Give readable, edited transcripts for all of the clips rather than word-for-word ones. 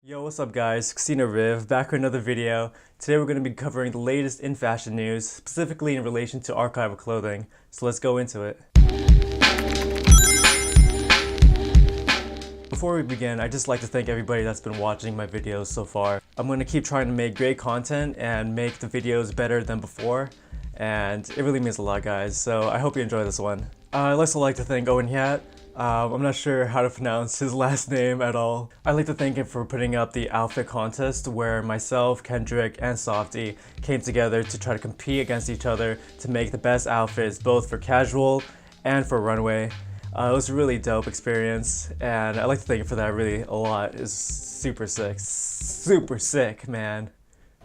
Yo, what's up guys? Casino Riv, back with another video. Today we're going to be covering the latest in fashion news, specifically in relation to archival clothing. So let's go into it. Before we begin, I'd just like to thank everybody that's been watching my videos so far. I'm going to keep trying to make great content and make the videos better than before, and it really means a lot, guys, so I hope you enjoy this one. I'd also like to thank Owen Hyatt. I'm not sure how to pronounce his last name at all. I'd like to thank him for putting up the outfit contest where myself, Kendrick, and Softy came together to try to compete against each other to make the best outfits both for casual and for runway. It was a really dope experience, and I'd like to thank him for that really a lot. It's super sick. Super sick, man.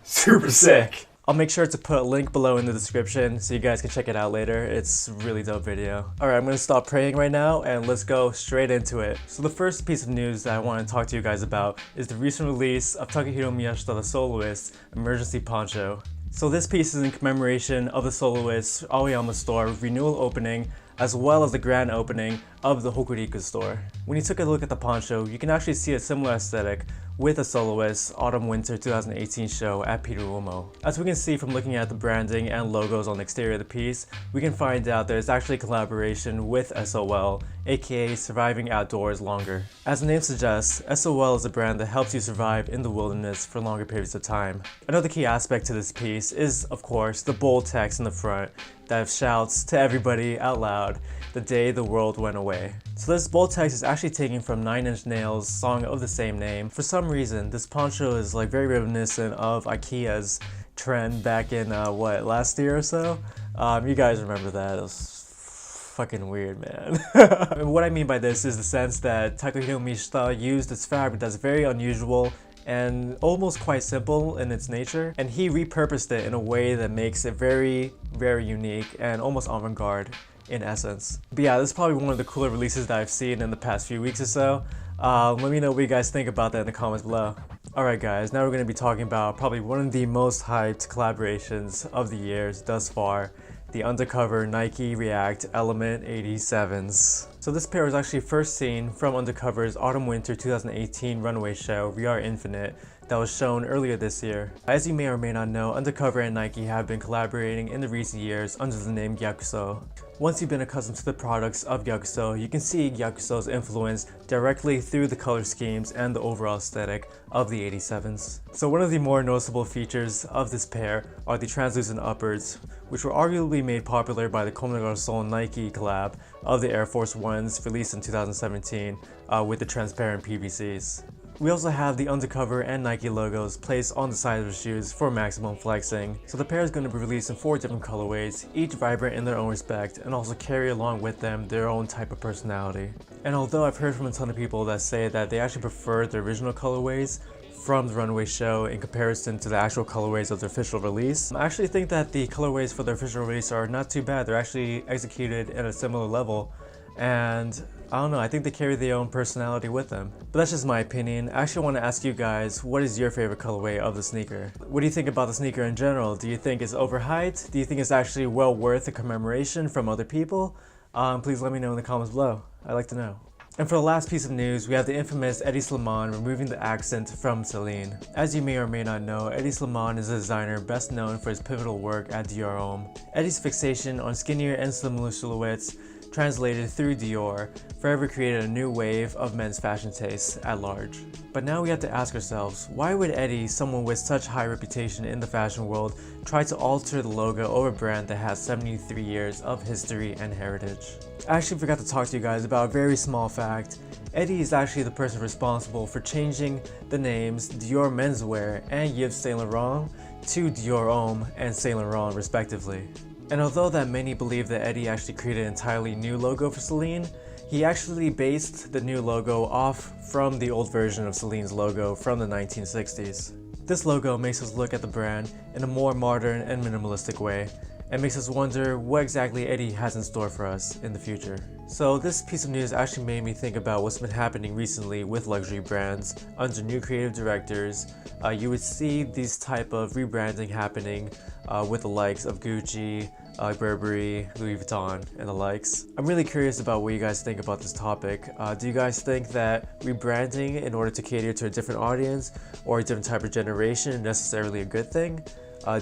Super sick! I'll make sure to put a link below in the description so you guys can check it out later. It's a really dope video. Alright, I'm gonna stop praying right now and let's go straight into it. So the first piece of news that I want to talk to you guys about is the recent release of Takahiro Miyashita TheSoloist Emergency Poncho. So this piece is in commemoration of the Soloist Aoyama store renewal opening, as well as the grand opening of the Hokuriku store. When you took a look at the poncho, you can actually see a similar aesthetic with the Soloist Autumn-Winter 2018 show at Peter Uomo. As we can see from looking at the branding and logos on the exterior of the piece, we can find out there's actually a collaboration with SOL, aka Surviving Outdoors Longer. As the name suggests, SOL is a brand that helps you survive in the wilderness for longer periods of time. Another key aspect to this piece is, of course, the bold text in the front that shouts to everybody out loud, "The day the world went away." So this bold text is actually taken from Nine Inch Nails' song of the same name. For some reason, this poncho is like very reminiscent of IKEA's trend back in last year or so? You guys remember that. It was fucking weird, man. And what I mean by this is the sense that Takahiro Miyashita used this fabric that's very unusual and almost quite simple in its nature, and he repurposed it in a way that makes it very, very unique and almost avant-garde in essence. But yeah, this is probably one of the cooler releases that I've seen in the past few weeks or so. Let me know what you guys think about that in the comments below. Alright guys, now we're going to be talking about probably one of the most hyped collaborations of the years thus far, the Undercover Nike React Element 87s. So this pair was actually first seen from Undercover's Autumn-Winter 2018 runway show, We Are Infinite, that was shown earlier this year. As you may or may not know, Undercover and Nike have been collaborating in the recent years under the name Gyakuso. Once you've been accustomed to the products of Gyakuso, you can see Gyakuso's influence directly through the color schemes and the overall aesthetic of the 87s. So one of the more noticeable features of this pair are the translucent uppers, which were arguably made popular by the Comme des Garçons Nike collab of the Air Force Ones released in 2017 with the transparent PVCs. We also have the Undercover and Nike logos placed on the side of the shoes for maximum flexing. So the pair is going to be released in 4 different colorways, each vibrant in their own respect, and also carry along with them their own type of personality. And although I've heard from a ton of people that say that they actually prefer the original colorways from the runway show in comparison to the actual colorways of the official release, I actually think that the colorways for the official release are not too bad. They're actually executed at a similar level, and I don't know, I think they carry their own personality with them. But that's just my opinion. I actually want to ask you guys, what is your favorite colorway of the sneaker? What do you think about the sneaker in general? Do you think it's overhyped? Do you think it's actually well worth the commemoration from other people? Please let me know in the comments below. I'd like to know. And for the last piece of news, we have the infamous Hedi Slimane removing the accent from Celine. As you may or may not know, Hedi Slimane is a designer best known for his pivotal work at Dior Homme. Hedi's fixation on skinnier and slimmer silhouettes translated through Dior, forever created a new wave of men's fashion tastes at large. But now we have to ask ourselves, why would Hedi, someone with such high reputation in the fashion world, try to alter the logo of a brand that has 73 years of history and heritage? I actually forgot to talk to you guys about a very small fact. Hedi is actually the person responsible for changing the names Dior Menswear and Yves Saint Laurent to Dior Homme and Saint Laurent respectively. And although that many believe that Hedi actually created an entirely new logo for Celine, he actually based the new logo off from the old version of Celine's logo from the 1960s. This logo makes us look at the brand in a more modern and minimalistic way, and makes us wonder what exactly Hedi has in store for us in the future. So this piece of news actually made me think about what's been happening recently with luxury brands under new creative directors. You would see these type of rebranding happening with the likes of Gucci, Burberry, Louis Vuitton, and the likes. I'm really curious about what you guys think about this topic. Do you guys think that rebranding in order to cater to a different audience or a different type of generation is necessarily a good thing?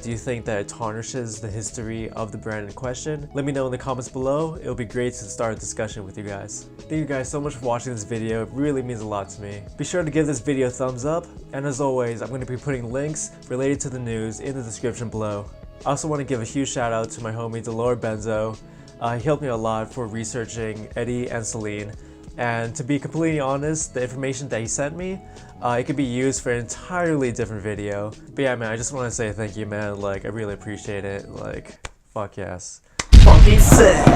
Do you think that it tarnishes the history of the brand in question? Let me know in the comments below. It'll be great to start a discussion with you guys. Thank you guys so much for watching this video. It really means a lot to me. Be sure to give this video a thumbs up, and as always, I'm going to be putting links related to the news in the description below. I also want to give a huge shout out to my homie Delore Benzo. He helped me a lot for researching Hedi and Celine. And to be completely honest, the information that he sent me, it could be used for an entirely different video. But yeah, man, I just want to say thank you, man. Like, I really appreciate it. Like, fuck yes. Fucking sick!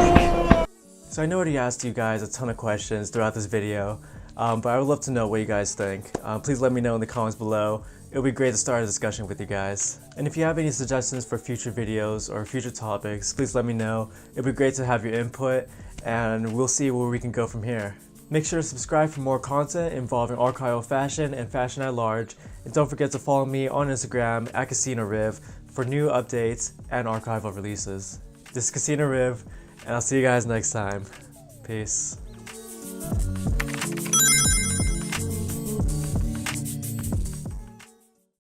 So I know I already asked you guys a ton of questions throughout this video, but I would love to know what you guys think. Please let me know in the comments below. It'll be great to start a discussion with you guys. And if you have any suggestions for future videos or future topics, please let me know. It'll be great to have your input, and we'll see where we can go from here. Make sure to subscribe for more content involving archival fashion and fashion at large. And don't forget to follow me on Instagram at CasinoRiv for new updates and archival releases. This is CasinoRiv, and I'll see you guys next time. Peace.